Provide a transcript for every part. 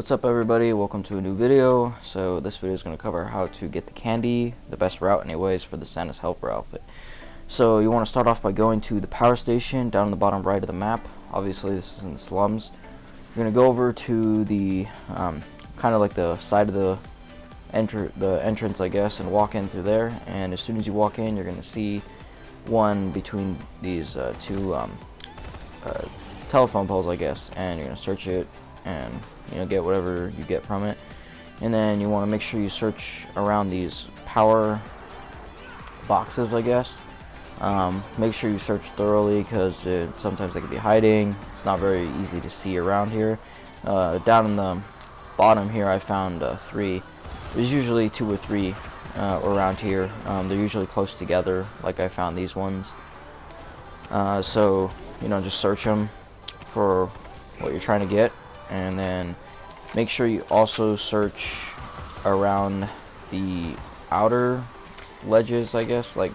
What's up everybody, welcome to a new video. So this video is going to cover how to get the candy, the best route anyways, for the Santa's Helper outfit. So you want to start off by going to the power station down in the bottom right of the map. Obviously this is in the slums. You're going to go over to the kind of like the side of the entrance I guess, and walk in through there. And as soon as you walk in, you're going to see one between these two telephone poles I guess, and you're going to search it and get whatever you get from it. And then you want to make sure you search around these power boxes I guess. Make sure you search thoroughly because sometimes they could be hiding. It's not very easy to see around here. Down in the bottom here I found 3. There's usually 2 or 3 around here. They're usually close together like I found these ones. So just search them for what you're trying to get, and then make sure you also search around the outer ledges I guess, like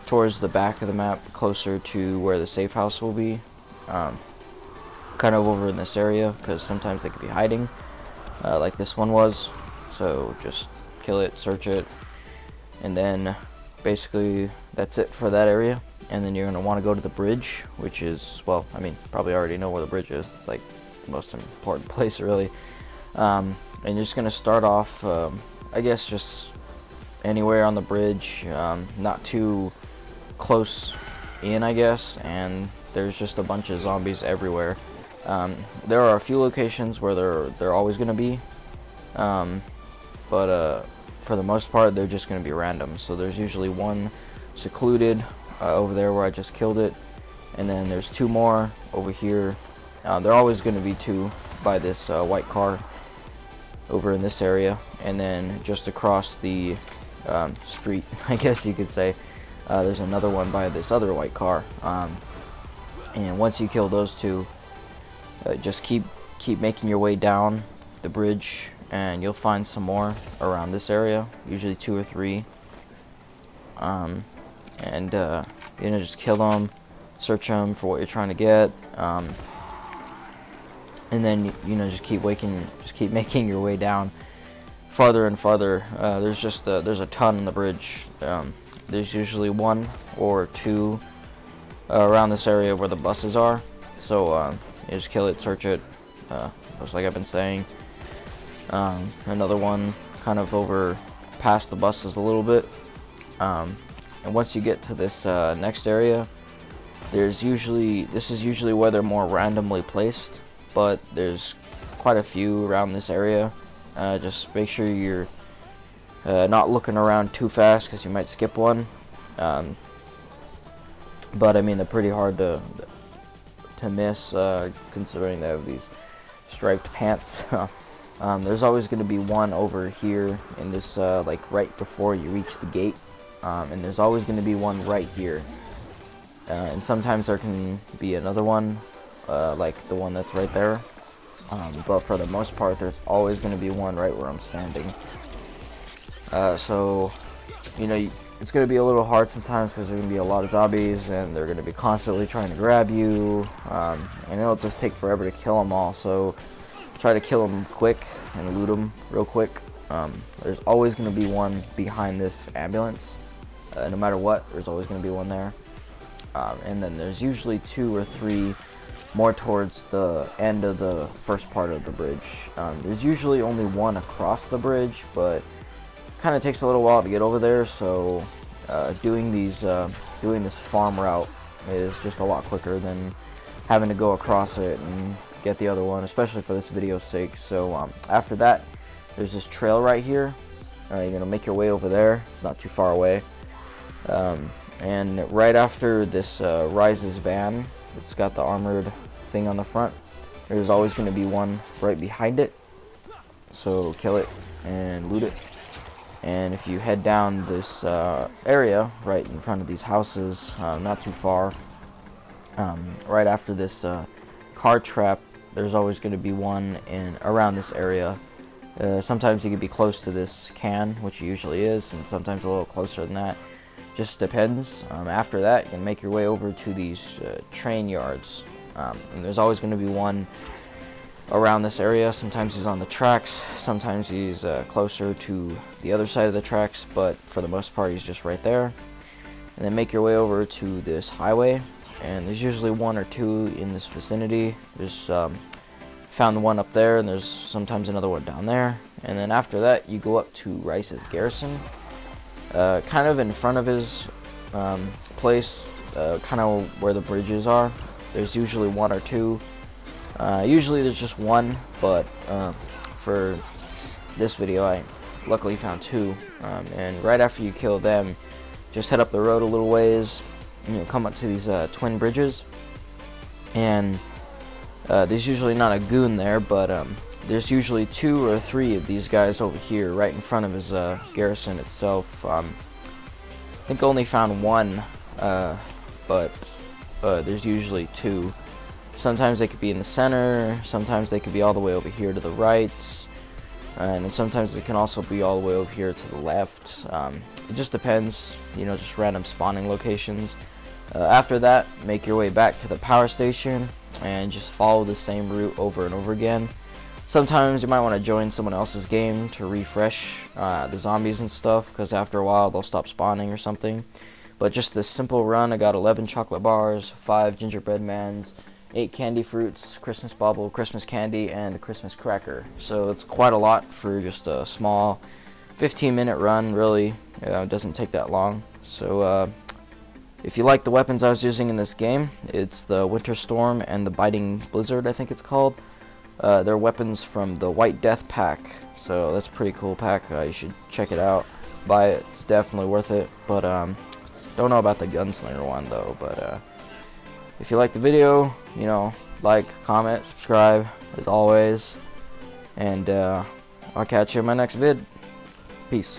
towards the back of the map, closer to where the safe house will be, kind of over in this area, because sometimes they could be hiding, like this one was. So just kill it, search it, and then basically that's it for that area. And then you're going to want to go to the bridge, which is, well, I mean, probably already know where the bridge is. It's like the most important place really. And you're just going to start off, I guess, just anywhere on the bridge, not too close in, I guess. And there's just a bunch of zombies everywhere. There are a few locations where they're always going to be, but for the most part, they're just going to be random. So there's usually one secluded over there where I just killed it, and then there's 2 more over here. They're always going to be 2 by this white car over in this area, and then just across the street I guess you could say, there's another one by this other white car. And once you kill those 2, just keep making your way down the bridge, and you'll find some more around this area, usually 2 or 3. And just kill them, search them for what you're trying to get, and then just keep making your way down farther and farther. There's a ton on the bridge. There's usually 1 or 2 around this area where the buses are. So you just kill it, search it, just like I've been saying. Another one kind of over past the buses a little bit. And once you get to this next area, this is usually where they're more randomly placed, but there's quite a few around this area. Just make sure you're not looking around too fast, because you might skip one. But I mean, they're pretty hard to miss, considering they have these striped pants. There's always going to be one over here in this like right before you reach the gate. And there's always going to be one right here, and sometimes there can be another one, like the one that's right there, but for the most part there's always going to be one right where I'm standing. So it's going to be a little hard sometimes, because there's going to be a lot of zombies and they're going to be constantly trying to grab you, and it'll just take forever to kill them all. So try to kill them quick and loot them real quick. There's always going to be one behind this ambulance. No matter what, there's always going to be one there. And then there's usually 2 or 3 more towards the end of the first part of the bridge. There's usually only 1 across the bridge, but kind of takes a little while to get over there. So doing this farm route is just a lot quicker than having to go across it and get the other one, especially for this video's sake. So after that, there's this trail right here. You're going to make your way over there. It's not too far away. And right after this Rises van, it's got the armored thing on the front, there's always going to be one right behind it. So kill it and loot it. And if you head down this area right in front of these houses, not too far, right after this car trap, there's always going to be one around this area. Sometimes you can be close to this can, which it usually is, and sometimes a little closer than that. Just depends. After that, you can make your way over to these train yards, and there's always going to be one around this area. Sometimes he's on the tracks, sometimes he's closer to the other side of the tracks, but for the most part he's just right there. And then make your way over to this highway, and there's usually one or two in this vicinity. There's found the one up there, and there's sometimes another one down there. And then after that you go up to Rice's garrison, kind of in front of his place, kind of where the bridges are. There's usually one or two. Usually there's just one, but for this video I luckily found two. And right after you kill them, just head up the road a little ways, and you'll come up to these twin bridges. And there's usually not a goon there, but there's usually 2 or 3 of these guys over here right in front of his garrison itself. I think I only found one, but there's usually 2. Sometimes they could be in the center, sometimes they could be all the way over here to the right, and sometimes they can also be all the way over here to the left. It just depends, you know, just random spawning locations. After that, make your way back to the power station and just follow the same route over and over again. Sometimes you might want to join someone else's game to refresh the zombies and stuff, because after a while they'll stop spawning or something. But just this simple run, I got 11 chocolate bars, 5 gingerbread mans, 8 candy fruits, Christmas bauble, Christmas candy, and a Christmas cracker. So it's quite a lot for just a small 15-minute run, really. It doesn't take that long. So if you like the weapons I was using in this game, it's the Winter Storm and the Biting Blizzard, I think it's called. They're weapons from the White Death pack, so that's a pretty cool pack. You should check it out. Buy it, it's definitely worth it. But don't know about the Gunslinger one though. But if you like the video, you know, like, comment, subscribe as always, and I'll catch you in my next vid. Peace.